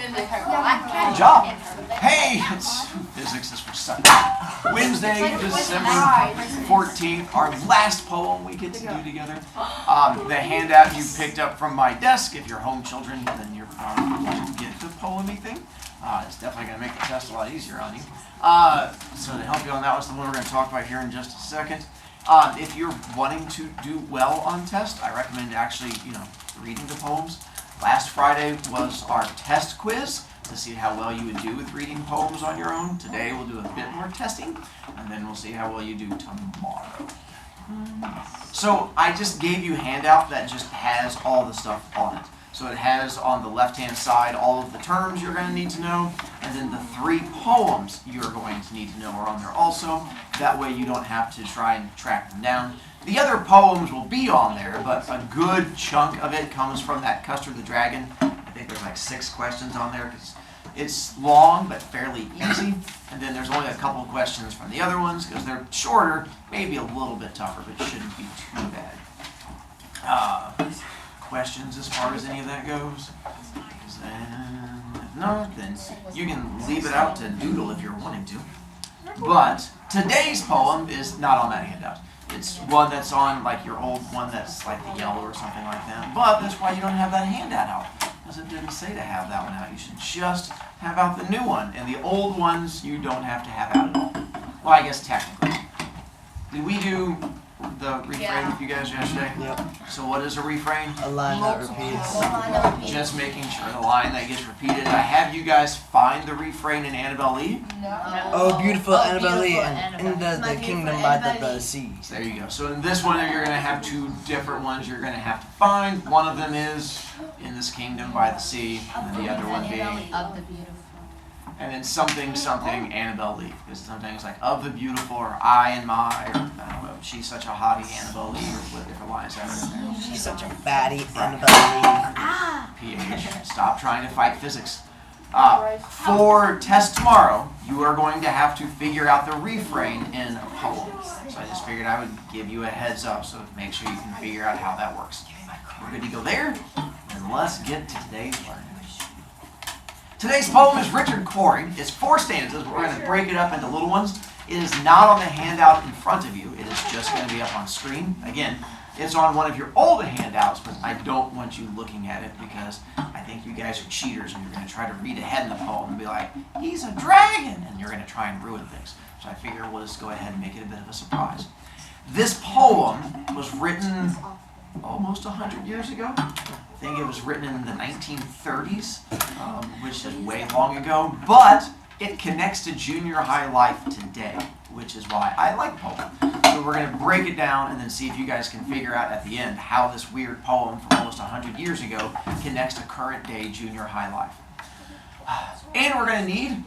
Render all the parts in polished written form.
Good job. Hey, it's physics is for Sunday. Wednesday, December 14th, our last poem we get to do together. The handout you picked up from my desk, if you're home children, then you're probably going to get the poem-y thing. It's definitely going to make the test a lot easier on you. So to help you on that, that's the one we're going to talk about here in just a second. If you're wanting to do well on test, I recommend actually, reading the poems. Last Friday was our test quiz to see how well you would do with reading poems on your own. Today we'll do a bit more testing, and then we'll see how well you do tomorrow. So I just gave you a handout that just has all the stuff on it. So it has on the left-hand side all of the terms you're going to need to know, and then the 3 poems you're going to need to know are on there also. That way you don't have to try and track them down. The other poems will be on there, but a good chunk of it comes from that Custard the Dragon. I think there's like 6 questions on there because it's long but fairly easy. And then there's only a couple of questions from the other ones because they're shorter, maybe a little bit tougher, but shouldn't be too bad. Questions as far as any of that goes? If not, then you can leave it out to doodle if you're wanting to. But today's poem is not on that handout. It's one that's on like your old one that's like the yellow or something like that. But that's why you don't have that handout out. Because it didn't say to have that one out. You should just have out the new one. And the old ones you don't have to have out at all. Well, I guess technically. Did we do the refrain with you guys yesterday? Yep. So what is a refrain? A line that repeats. Just making sure the line that gets repeated. I have you guys find the refrain in Annabelle Lee. No. Oh, beautiful Annabelle Lee, and into the kingdom by the sea. There you go. So in this one, you're going to have 2 different ones you're going to have to find. One of them is in this kingdom by the sea, and then the other one being Of the beautiful. and then something Annabelle Lee. Because sometimes like of the beautiful or I and my or I don't know, she's such a hottie Annabelle Lee or what different lines that are in there. She's such a baddie, Annabelle PH. Stop trying to fight physics. For test tomorrow, you are going to have to figure out the refrain in a poem. So I just figured I would give you a heads up so make sure you can figure out how that works. We're good to go there, and let's get to today's learning. Today's poem is Richard Cory. It's 4 stanzas, but we're going to break it up into little ones. It is not on the handout in front of you. It is just going to be up on screen. Again, it's on one of your older handouts, but I don't want you looking at it because I think you guys are cheaters and you're going to try to read ahead in the poem and be like, he's a dragon, and you're going to try and ruin things. So I figure we'll just go ahead and make it a bit of a surprise. This poem was written almost 100 years ago. I think it was written in the 1930s, which is way long ago, but it connects to junior high life today, which is why I like poem. So we're going to break it down and then see if you guys can figure out at the end how this weird poem from almost 100 years ago connects to current day junior high life. And we're going to need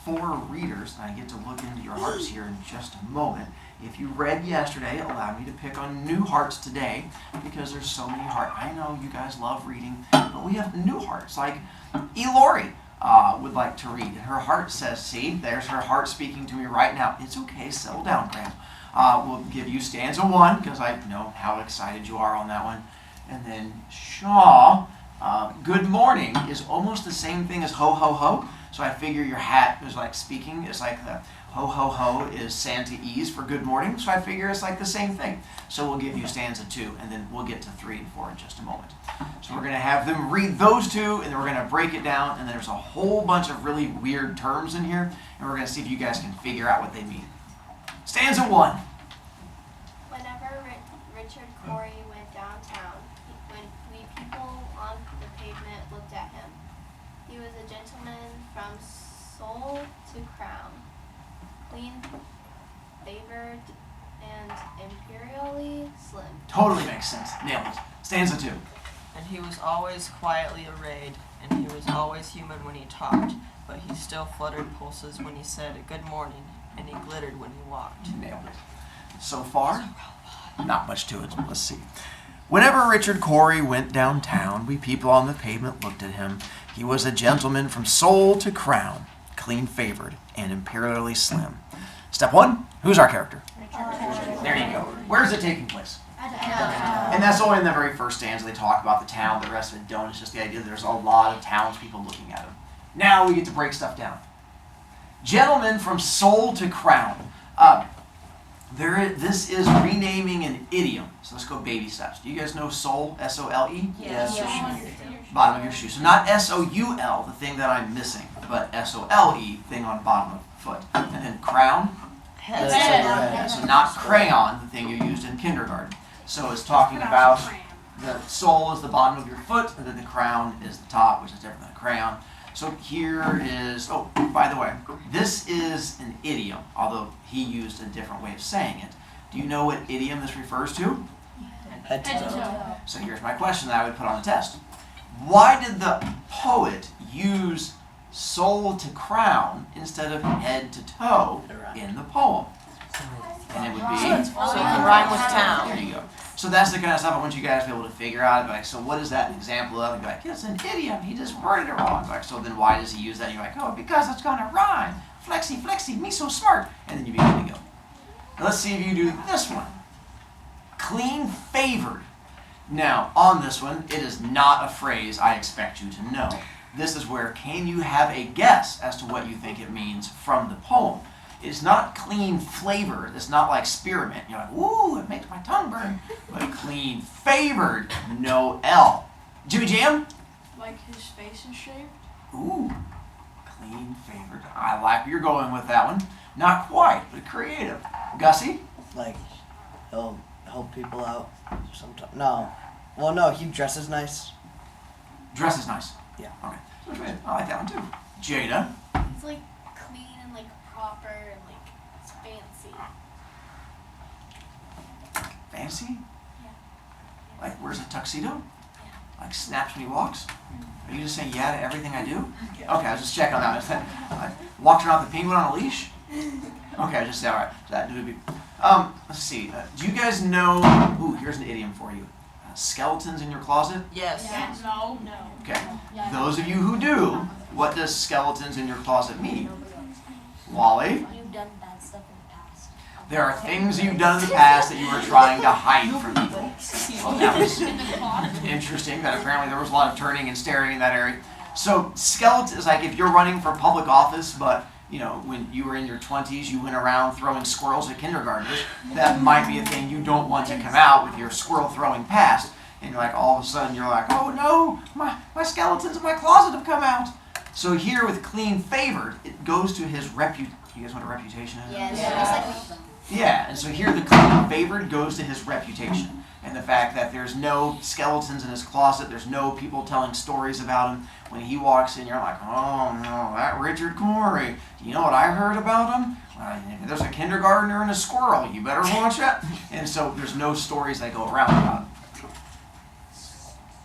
4 readers, and I get to look into your hearts here in just a moment. If you read yesterday, allow me to pick on new hearts today because there's so many hearts. I know you guys love reading, but we have new hearts. Like Elori would like to read. And her heart says, see, there's her heart speaking to me right now. It's okay, settle down, Graham. We'll give you stanza 1 because I know how excited you are on that one. And then Shaw, good morning is almost the same thing as ho, ho, ho. So I figure your hat is like speaking. It's like the ho, ho, ho is Santa-ese for good morning. So I figure it's like the same thing. So we'll give you stanza 2, and then we'll get to 3 and 4 in just a moment. So we're going to have them read those 2, and then we're going to break it down. And there's a whole bunch of really weird terms in here. And we're going to see if you guys can figure out what they mean. Stanza 1. Whenever Richard Cory went downtown, when we people on the pavement looked at him, he was a gentleman from soul to crown, clean, favored, and imperially slim. Totally makes sense. Nailed it. Stanza 2. And he was always quietly arrayed, and he was always human when he talked, but he still fluttered pulses when he said good morning, and he glittered when he walked. Nailed it. So far, not much to it. Let's see. Whenever Richard Cory went downtown, we people on the pavement looked at him. He was a gentleman from soul to crown, clean-favored and imperially slim. Step 1, who's our character? There you go. Where is it taking place? And that's only in the very first stanza. They talk about the town. The rest of it don't. It's just the idea that there's a lot of townspeople looking at him. Now we get to break stuff down. Gentlemen from soul to crown. This is renaming an idiom. So let's go baby steps. Do you guys know soul? S-O-L-E? Yes. Bottom of your shoe. So not S-O-U-L, the thing that I'm missing, but S-O-L-E, thing on bottom of the foot. And then crown. Head. Head. So not crayon, the thing you used in kindergarten. So it's talking about the sole is the bottom of your foot, and then the crown is the top, which is different than a crayon. So here is, oh, by the way, this is an idiom, although he used a different way of saying it. Do you know what idiom this refers to? Head to toe. So here's my question that I would put on the test. Why did the poet use sole to crown instead of head to toe in the poem? And it would be, So it can rhyme with town. there you go. So that's the kind of stuff I want you guys to be able to figure out. Like, so what is that an example of? And be like, it's an idiom. He just worded it wrong. Like, so then why does he use that? And you're like, oh, because it's gonna rhyme. Flexy, flexy, me so smart. And then you begin to go. Now let's see if you do this one. Clean favored. Now, on this one, it is not a phrase I expect you to know. This is where can you have a guess as to what you think it means from the poem? It's not clean flavored. It's not like spearmint. You're like, ooh, it makes my tongue burn. But clean favored, no L. Jimmy Jam? Like his face is shaped? Ooh, clean favored. I like where you're going with that one. Not quite, but creative. Gussie? Like, he'll help people out sometimes. No. Well, no, he dresses nice. Dress is nice. Yeah. Okay. I like that one too. Jada? It's like clean and like proper and like it's fancy. Fancy? Yeah. Like wears a tuxedo? Like snaps when he walks? Are you just saying yeah to everything I do? Okay, I was just checking on that. Is that like, walking around with the penguin on a leash? Okay, I just say alright. So that would be. Let's see. Do you guys know? Ooh, here's an idiom for you. Skeletons in your closet? Yes. No. Okay. Those of you who do, what does skeletons in your closet mean? Wally? You've done bad stuff in the past. There are things you've done in the past that you were trying to hide from people. Well, that was interesting that apparently there was a lot of turning and staring in that area. So skeletons, like if you're running for public office, but you know, when you were in your 20s, you went around throwing squirrels at kindergartners, that might be a thing you don't want to come out with your squirrel throwing past. And you're like, all of a sudden, you're like, oh no, my skeletons in my closet have come out. So here with clean favored, it goes to his reputation. You guys know what a reputation is? Yes. Yeah, and so here the clean favored goes to his reputation. And the fact that there's no skeletons in his closet, there's no people telling stories about him. When he walks in, you're like, oh no, that Richard Cory. Do you know what I heard about him? If there's a kindergartner and a squirrel, you better watch that. And so there's no stories that go around about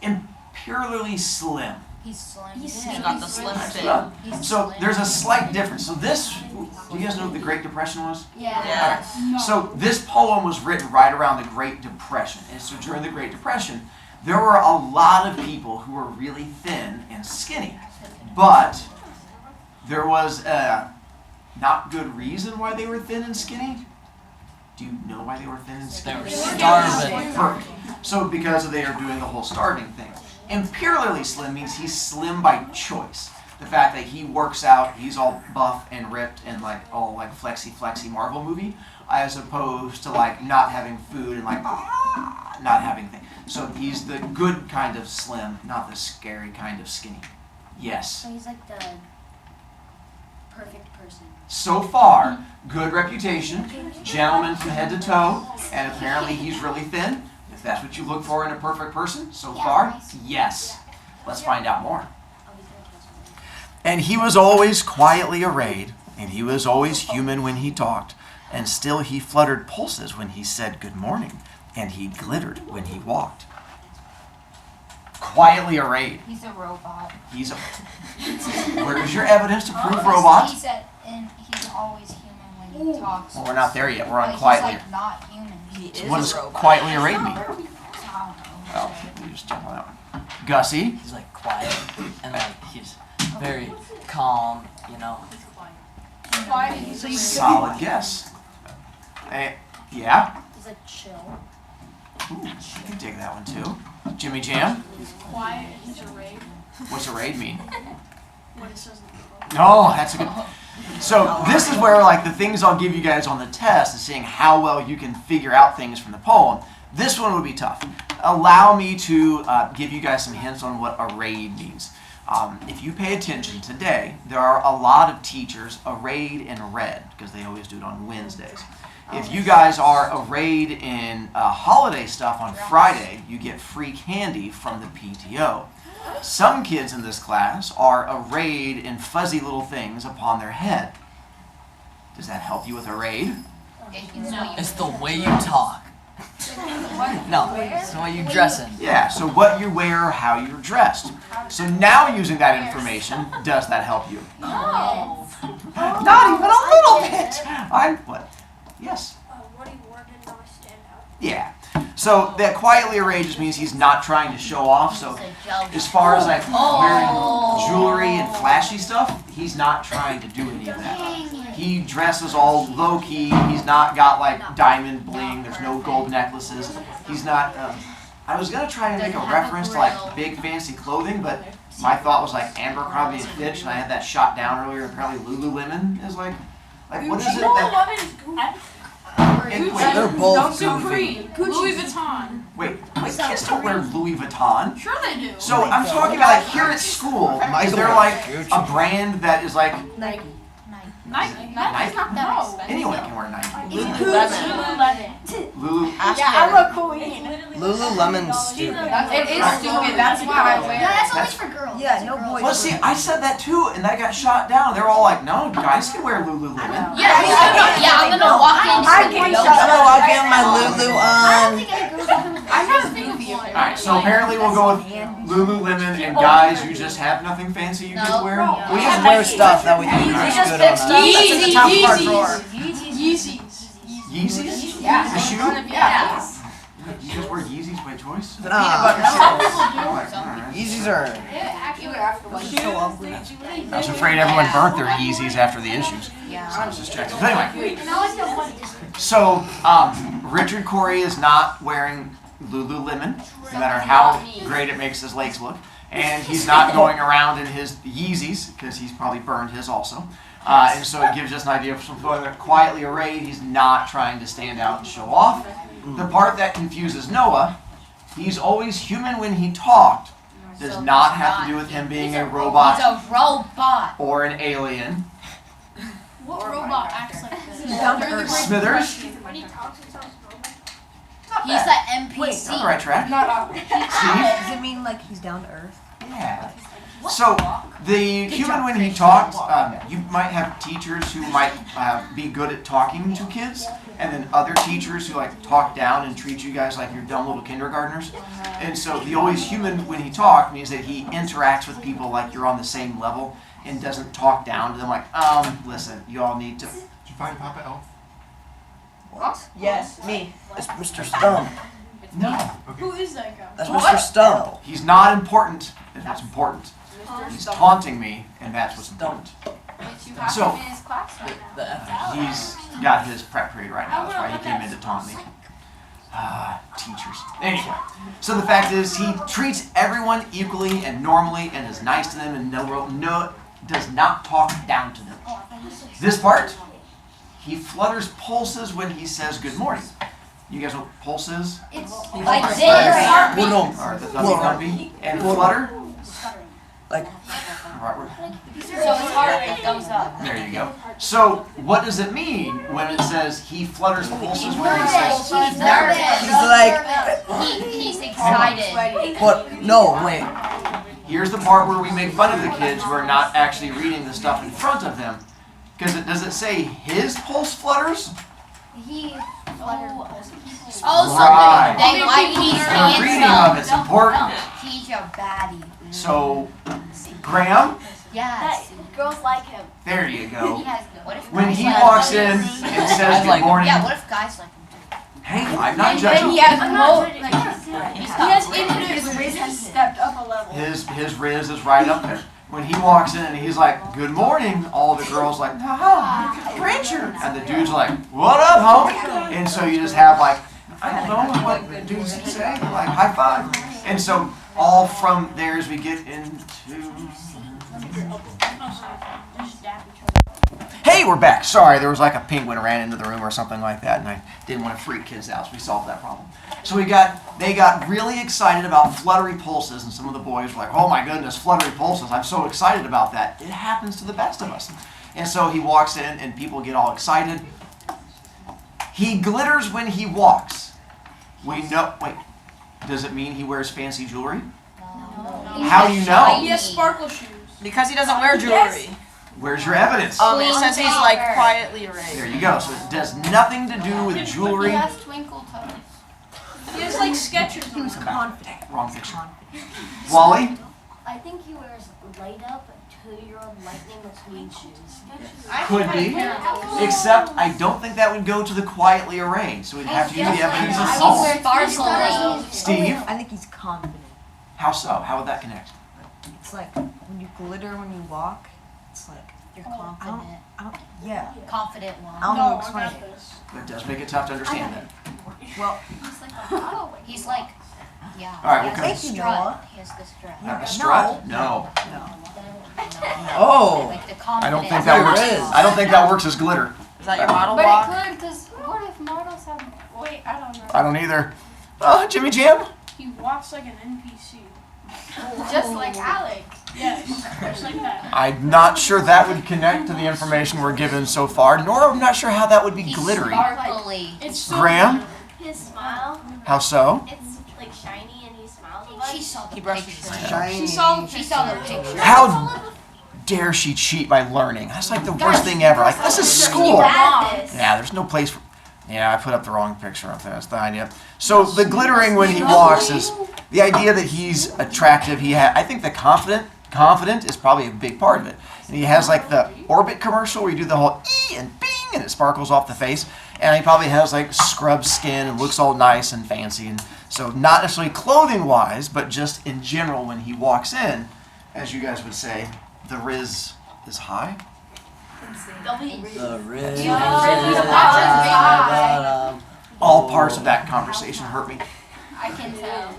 him. Imperially slim. He's slim. He's got the slim fit. So there's a slight difference. So this, do you guys know what the Great Depression was? Yeah. So this poem was written right around the Great Depression. And so during the Great Depression, there were a lot of people who were really thin and skinny. But there was a not good reason why they were thin and skinny. Do you know why they were thin and skinny? They were starving. Perfect. So because they are doing the whole starving thing. Imperially slim means he's slim by choice. The fact that he works out, he's all buff and ripped and like all like flexy Marvel movie, as opposed to like not having food and like not having things. So he's the good kind of slim, not the scary kind of skinny. Yes. So he's like the perfect person. So far, good reputation, gentleman from head to toe, and apparently he's really thin. If that's what you look for in a perfect person, so far, yes. Let's find out more. And he was always quietly arrayed, and he was always human when he talked, and still he fluttered pulses when he said good morning, and he glittered when he walked. Quietly arrayed. He's a robot. He's a... Where's your evidence to prove robot? He said, and he's always human when he talks. Well, we're not there yet. We're on But quietly. He's like not human. He is What does a robot. quietly arrayed mean? I don't know. Oh, we just jump on that one. Gussie? He's like quiet and like he's very calm, you know. Solid guess. Yeah? He's like chill. Ooh, I can dig that one too. Jimmy Jam? Quiet, he's arrayed. What's arrayed mean? What it says in the book. No, that's a good. So this is where like the things I'll give you guys on the test is seeing how well you can figure out things from the poem. This one would be tough. Allow me to give you guys some hints on what arrayed means. If you pay attention today, there are a lot of teachers arrayed in red because they always do it on Wednesdays. If you guys are arrayed in holiday stuff on Friday, you get free candy from the PTO. Some kids in this class are arrayed in fuzzy little things upon their head. Does that help you with arrayed? It's the way you talk. No, it's the way you dress in. Yeah, so what you wear, how you're dressed. So now using that information, does that help you? No. Not even a little bit. What? Yes. What he wore did not stand out. Yeah. So that quietly arrayed just means he's not trying to show off. So as far as like wearing jewelry and flashy stuff, he's not trying to do any of that. He dresses all low key. He's not got like diamond bling. There's no gold necklaces. He's not. I was gonna try to make a reference to like big fancy clothing, but my thought was like Abercrombie and Fitch, and I had that shot down earlier. Apparently Lululemon is like what is it that? Wait, They're both goofy. Louis Vuitton. wait, kids don't wear Louis Vuitton. Sure they do. So I'm talking about like here at school, is there like a brand that is like Nike. Nike? No. Anyone can wear Nike. Lululemon. Lulu. I'm a queen. Lululemon's stupid. It is stupid. That's why I wear No, it. that's only for girls. Yeah, no boys. Well, see, I said that too, and that got shot down. They're all like, "No, guys can wear Lululemon." Yeah, I'm gonna walk in. I'm gonna walk in my Lulu on. I have goofy. All right, so apparently we'll go with Lululemon, and guys, you just have nothing fancy you can wear. We just wear stuff that we think looks good on us. Yeezys. the top of our drawer. Yeezys. Yeezys? Yeah. The shoe? Yeah. You just wear Yeezys by choice? Some Nah, people Alright. Yeezys are. So ugly. I was afraid everyone burnt their Yeezys after the issues. Yeah. So I was just checking. But anyway, so Richard Cory is not wearing Lululemon, no matter how great it makes his legs look. And he's not going around in his Yeezys, because he's probably burned his also. And so it gives us an idea of someone quietly arrayed. He's not trying to stand out and show off. The part that confuses Noah, he's always human when he talked, does not have to do with him being a robot He's a robot. or an alien. What robot acts like this? Down to earth. Smithers, When he talks, he talks normal. He's an he's on the NPC. right track. Steve? Does it mean like he's down to earth? Yeah. So the human when he talked, you might have teachers who might be good at talking to kids, and then other teachers who like talk down and treat you guys like you're dumb little kindergartners. And so the always human when he talked means that he interacts with people like you're on the same level and doesn't talk down to them like, listen, you all need to. Did you find Papa Elf? What? Yes, me. It's Mr. Stump. No, Who is that guy? That's Mr. Stump. he's not important. That's what's important. He's taunting me, and that's what's important. So he's got his prep period right now. That's why he came in to taunt me. Teachers. Anyway, so the fact is, he treats everyone equally and normally, and is nice to them, and does not talk down to them. This part, he flutters pulses when he says good morning. You guys know what pulse is? Like this. Well, Or the thumpy and flutter? Like, Right, So his heart rate goes up. there you go. So what does it mean when it says he flutters pulses when he says? He's nervous. he's like, He's excited. what? No, wait. Here's the part where we make fun of the kids who are not actually reading the stuff in front of them. Because does it say his pulse flutters? He Oh, Right. They like he's The reading of it's important. He's a baddie. So, Graham, Yes. Girls like him. there you go. He has. What if When guys he like walks him? in and says good like him. morning, Yeah. What if guys like him too? hey, I'm not He judging. has I'm not more. judging. He has infinite. His riz has stepped up a level. His riz is right up there. When he walks in and he's like, good morning, all the girls like, oh, Richard. And the dude's like, what up, homie? And so you just have like, I don't know what the dudes say, like high five. And so all from there as we get into Just dap each other. Hey, we're back. Sorry, there was like a penguin ran into the room or something like that, and I didn't want to freak kids out, so we solved that problem. So they got really excited about fluttery pulses, and some of the boys were like, "Oh my goodness, fluttery pulses! I'm so excited about that." It happens to the best of us. And so he walks in, and people get all excited. He glitters when he walks. We know. Wait, does it mean he wears fancy jewelry? How do you know? He has sparkle shoes. Because he doesn't wear jewelry. Where's your evidence? It says he's like quietly arrayed. There you go. So it does nothing to do with He jewelry. has twinkle toes. He has like Skechers. He was confident. Wrong picture. Wally? I think he wears light up 2-year-old lightning McQueen shoes. Could be. Except I don't think that would go to the quietly arrayed. So we'd have to use the evidence of all. Steve? I think he's confident. How so? How would that connect? It's like when you glitter when you walk. It's like You're I don't. confident. Yeah. Confident I one. don't know how to explain it. That does make it tough to understand that. Well, He's like, yeah. All right, he what has kind of- the strut. He has the strut. A strut? No. Oh. Like the I don't think confidence. that works. There is. I don't think that works as glitter. Is that your model But block? it could, because what if models have. Wait, I don't know. I don't either. Oh, Jimmy Jam? He walks like an NPC. Just like Alex. Yes, just like that. I'm not sure that would connect to the information we're given so far, nor I'm not sure how that would be He's glittery. sparkly. It's so Graham? His smile, How so? it's like shiny and he smiles a bunch. She saw the He brushes picture. his hair. Shiny. She saw the picture. How dare she cheat by learning? That's like the worst thing ever. Like, this is school. Bad this. Yeah, there's no place for. Yeah, I put up the wrong picture up there. That's the idea. So the glittering when he walks is the idea that he's attractive. I think the confident is probably a big part of it. And he has like the Orbit commercial where you do the whole E and bing and it sparkles off the face. And he probably has like scrub skin and looks all nice and fancy. And so not necessarily clothing wise, but just in general when he walks in, as you guys would say, the Riz is high. The Riz. All parts of that conversation hurt me. I can tell.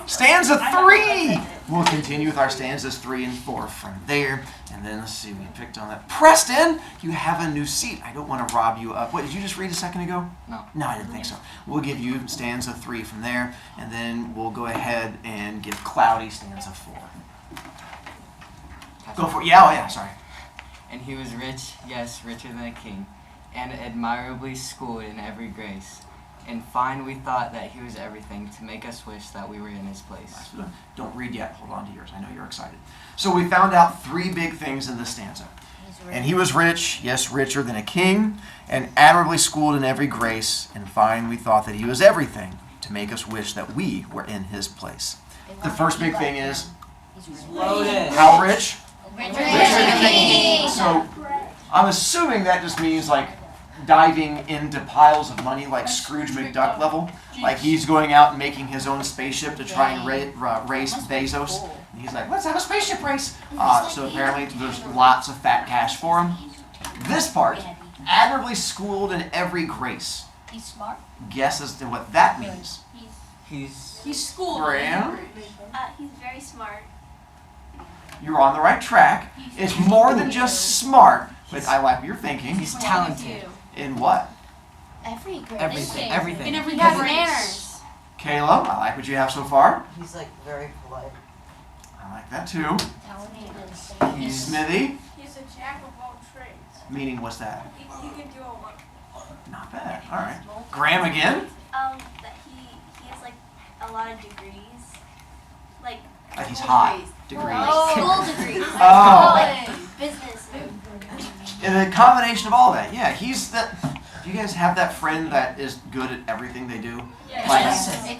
Stanza 3! We'll continue with our stanzas 3 and 4 from there. And then let's see, we picked on that. Preston, you have a new seat. I don't want to rob you of. What, did you just read a second ago? No. No, I didn't think so. We'll give you stanza 3 from there. And then we'll go ahead and give Cloudy stanza 4. Go for it. Yeah, oh yeah, sorry. And he was rich, yes, richer than a king, and admirably schooled in every grace. In fine, we thought that he was everything to make us wish that we were in his place. Don't read yet. Hold on to yours. I know you're excited. So we found out 3 big things in this stanza. And he was rich, yes, richer than a king, and admirably schooled in every grace. In fine, we thought that he was everything to make us wish that we were in his place. The first big thing is, how rich? Richer than the king. So I'm assuming that just means like diving into piles of money like Scrooge McDuck level. Like he's going out and making his own spaceship to try and race Bezos. And he's like, let's have a spaceship race. So apparently there's lots of fat cash for him. This part, admirably schooled in every grace. He's smart. Guess as to what that means. He's schooled. Graham, He's very smart. you're on the right track. It's more than just smart, but I like what you're thinking. He's talented. In what? Every grace. Everything. In Everything. every He has grace. manners. Caleb, I like what you have so far. He's like very polite. I like that too. Talented. He's Smithy, He's a jack of all trades. meaning what's that? He can do a lot. Not bad. All right. Graham again? That he has like a lot of degrees. Like Like he's hot. Degrees. school degrees. Oh. Like business. And the combination of all that, yeah, he's the. Do you guys have that friend that is good at everything they do? Like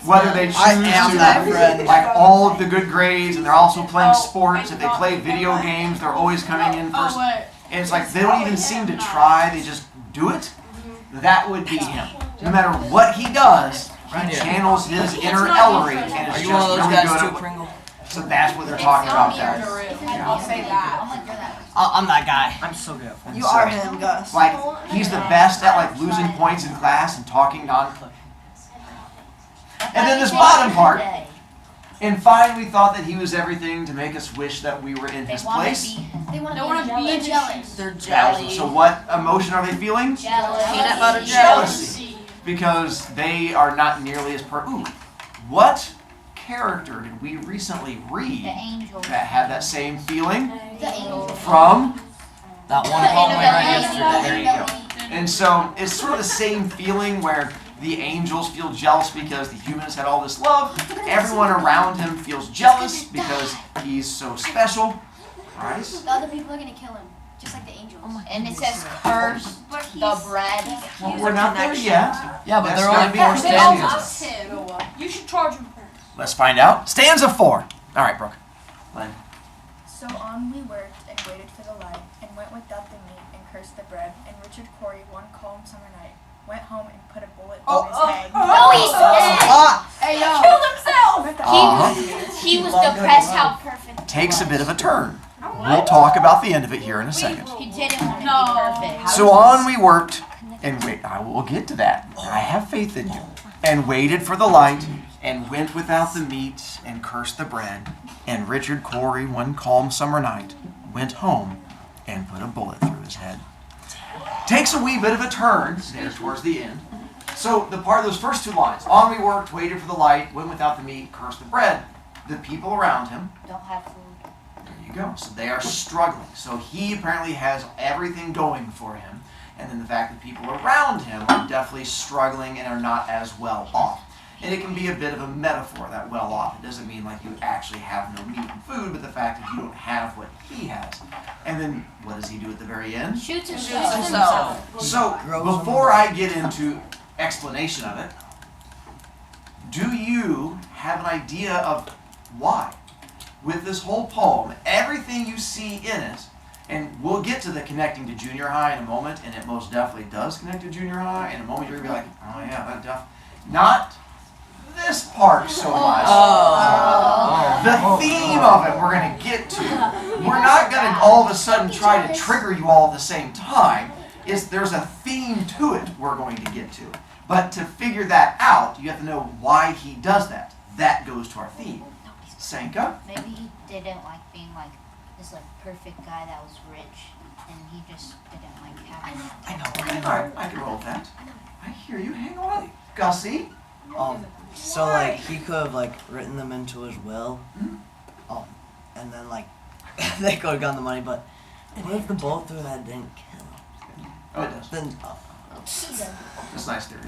whether they choose I am to that friend. like all of the good grades, and they're also playing sports. If they play video games, they're always coming in first. what? And it's like they don't even seem to try; they just do it. That would be him. No matter what he does, he channels his inner Ellery, and Are it's you one just of those really guys good too, at. Pringle? So that's what they're talking about there. I'll say that. I'm that guy. I'm so good at phone. You are him, Gus. Like he's the best at like losing points in class and talking non. And then this bottom part And fine, we thought that he was everything to make us wish that we were in his wanna place. They want to be jealous. They're That jelly. was- so what emotion are they feeling? Peanut butter Jealousy. Because they are not nearly as Ooh, what character did we recently read The angel. that had that same feeling? The angel. From? That one poem I read yesterday. There you go. And so it's sort of the same feeling where the angels feel jealous because the humans had all this love. Everyone around him feels jealous because he's so special. Right? The other people are gonna kill him, just like the angels. And it says curse the bread. Well, we're not there yet. Yeah, but That's there are gonna only be 4 our stanzas. him. You should charge him first. Let's find out. Stanza 4. All right, Brooke. Len. So on we worked and waited for the light, and went without the meat and cursed the bread. And Richard Cory, one calm summer night, went home and put a bullet through his head. No, he's dead. Ah! Hey, yo. Killed himself! He was depressed how perfect he Takes a was. bit of a turn. We'll talk about the end of it here in a second. He didn't want to be perfect. So on we worked, and wait, I will get to that. I have faith in you. And waited for the light, and went without the meat, and cursed the bread. And Richard Cory, one calm summer night, went home and put a bullet through his head. Takes a wee bit of a turn there towards the end. So the part of those first 2 lines, on we worked, waited for the light, went without the meat, cursed the bread. The people around him, Don't have food. there you go. So they are struggling. So he apparently has everything going for him. And then the fact that people around him are definitely struggling and are not as well off. And it can be a bit of a metaphor, that well off. It doesn't mean like you actually have no meat and food, but the fact that you don't have what he has. And then what does he do at the very end? Shoots Shoots himself. himself. So before I get into explanation of it, do you have an idea of why? With this whole poem, everything you see in it, and we'll get to the connecting to junior high in a moment, and it most definitely does connect to junior high. In a moment, you're gonna be like, oh yeah, that not this part so much. The theme of it we're gonna get to. We're not gonna all of a sudden try to trigger you all at the same time. There's a theme to it we're going to get to. But to figure that out, you have to know why he does that. That goes to our theme. Sanka? Maybe he didn't like being like this like perfect guy that was rich, and he just didn't like having. I know. Alright, I can roll with that. I hear you. Hang on. Gussie? So like he could have like written them into his will, and then like they could have gotten the money. But what if the bullet through that didn't kill him? Oh, it does. Then That's nice theory.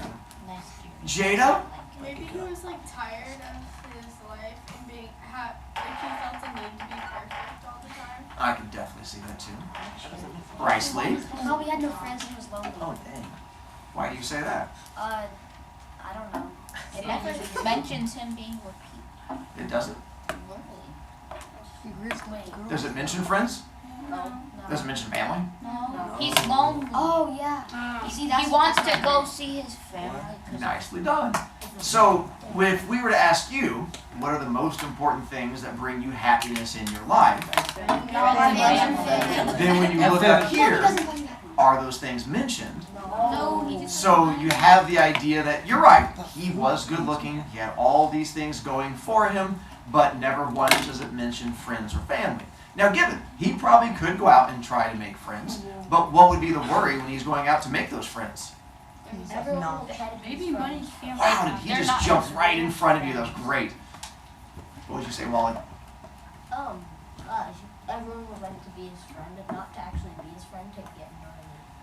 Nice Jada? Maybe he was like tired of his life and being like he felt the need to be perfect all the time. I could definitely see that too. Bryce Lee? No, he had no friends and he was lonely. oh dang. Why do you say that? I don't know. It never mentions him being with people. It doesn't. Wait. Does it mention friends? No. Does it mention family? No, he's lonely. Oh, yeah. You see, that's He wants that's to not go see his family. 'Cause Nicely done. So, if we were to ask you, what are the most important things that bring you happiness in your life? Then when you look up here, are those things mentioned? No, he just. So you have the idea that you're right. He was good looking. He had all these things going for him, but never once does it mention friends or family. Now, given he probably could go out and try to make friends, but what would be the worry when he's going out to make those friends? Everyone will try to be Maybe his money friend. can't. Wow, did he They're just not jump his right in friends. front of you? That was great. What would you say, Wally? Everyone would like to be his friend, and not to actually be his friend, to get money.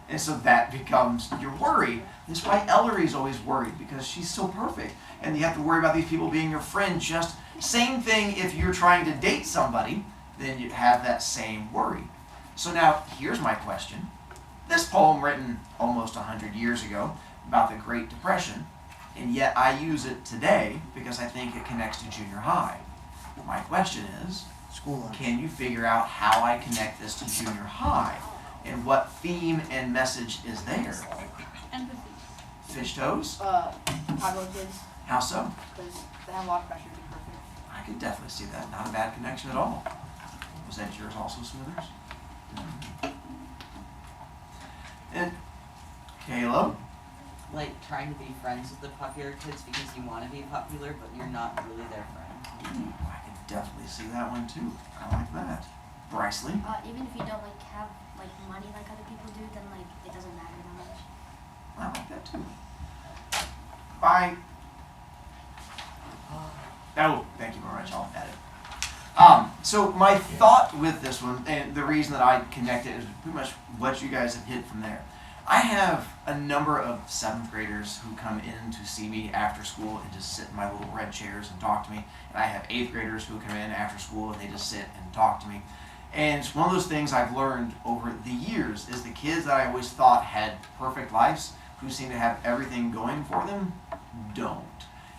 And so that becomes your worry. That's why Ellery's always worried, because she's so perfect. And you have to worry about these people being your friend. Just same thing if you're trying to date somebody, then you'd have that same worry. So now, here's my question. This poem written almost 100 years ago about the Great Depression, and yet I use it today because I think it connects to junior high. My question is, School lunch. can you figure out how I connect this to junior high? And what theme and message is there? Empathy. Fish toes? Chicago kids, How so? because they have a lot of pressure to be perfect. I could definitely see that. Not a bad connection at all. Was that yours also, Smithers? And Caleb? like trying to be friends with the popular kids because you want to be popular, but you're not really their friend? I could definitely see that one too. I like that. Bryceley? Even if you don't like have like money like other people do, then like it doesn't matter that much. I like that too. Bye. Oh, thank you very much. I'll edit. So my thought with this one, and the reason that I connect it is pretty much what you guys have hit from there. I have a number of 7th graders who come in to see me after school and just sit in my little red chairs and talk to me. And I have 8th graders who come in after school and they just sit and talk to me. And it's one of those things I've learned over the years is the kids that I always thought had perfect lives, who seem to have everything going for them, don't.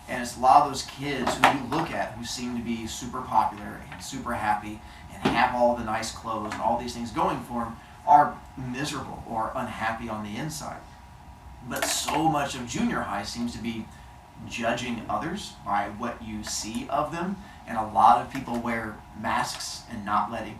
And it's a lot of those kids who you look at who seem to be super popular and super happy and have all the nice clothes and all these things going for them are miserable or unhappy on the inside. But so much of junior high seems to be judging others by what you see of them. And a lot of people wear masks and not letting,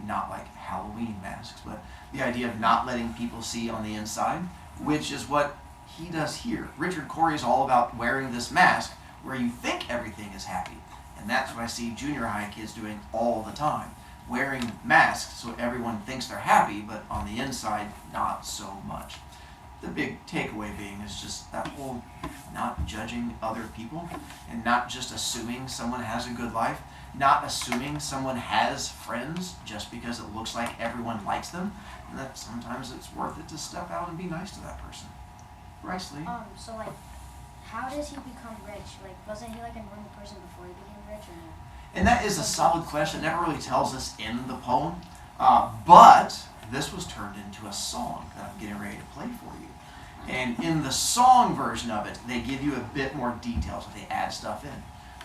not like Halloween masks, but the idea of not letting people see on the inside, which is what he does here. Richard Cory is all about wearing this mask where you think everything is happy. And that's what I see junior high kids doing all the time. Wearing masks so everyone thinks they're happy, but on the inside, not so much. The big takeaway being is just that whole not judging other people and not just assuming someone has a good life, not assuming someone has friends just because it looks like everyone likes them, and that sometimes it's worth it to step out and be nice to that person. Bryceley? So like, how does he become rich? Like, wasn't he like a normal person before he became rich, or no? And that is a solid question. It never really tells us in the poem, but this was turned into a song that I'm getting ready to play for you. And in the song version of it, they give you a bit more details. They add stuff in.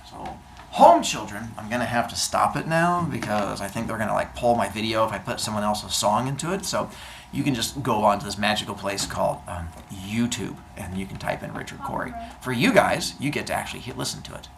So, home children, I'm going to have to stop it now because I think they're going to like pull my video if I put someone else's song into it. So you can just go on to this magical place called YouTube, and you can type in Richard Cory. For you guys, you get to actually listen to it.